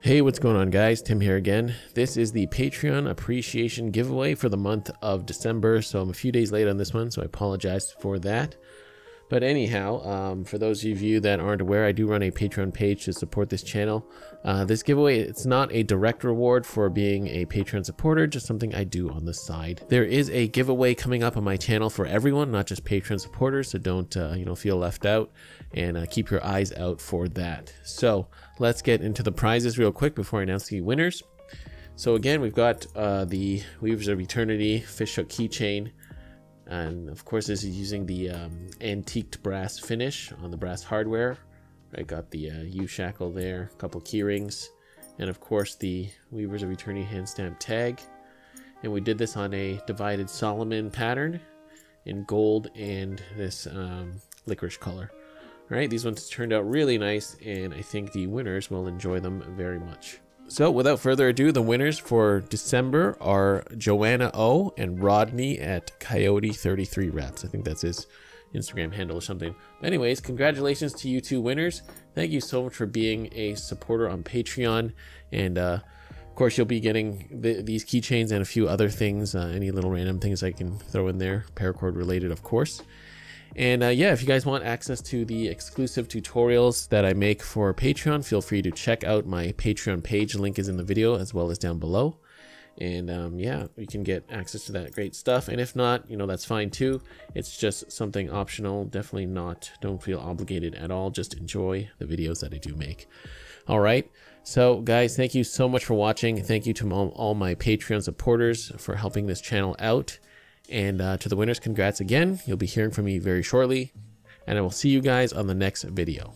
Hey, what's going on, guys? Tim here again. This is the Patreon appreciation giveaway for the month of December, so I'm a few days late on this one, so I apologize for that. But anyhow, for those of you that aren't aware, I do run a Patreon page to support this channel. This giveaway, it's not a direct reward for being a Patreon supporter, just something I do on the side. There is a giveaway coming up on my channel for everyone, not just Patreon supporters, so don't feel left out, and keep your eyes out for that. So let's get into the prizes real quick before I announce the winners. So again, we've got the Weavers of Eternity fish hook keychain. And of course, this is using the antiqued brass finish on the brass hardware. I got the U-shackle there, a couple key rings, and of course the Weavers of Eternity hand stamp tag. And we did this on a divided Solomon pattern in gold and this licorice color. All right, these ones turned out really nice, and I think the winners will enjoy them very much. So without further ado, the winners for December are Joanna O and Rodney at Coyote33 Wraps. I think that's his Instagram handle or something. But anyways, congratulations to you two winners. Thank you so much for being a supporter on Patreon. And of course, you'll be getting these keychains and a few other things, any little random things I can throw in there, Paracord related, of course. And yeah, if you guys want access to the exclusive tutorials that I make for Patreon, feel free to check out my Patreon page. Link is in the video as well as down below. And yeah, you can get access to that great stuff. And if not, that's fine too. It's just something optional. Definitely don't feel obligated at all. Just enjoy the videos that I do make. All right. So guys, thank you so much for watching. Thank you to all my Patreon supporters for helping this channel out. And to the winners, congrats again. You'll be hearing from me very shortly. And I will see you guys on the next video.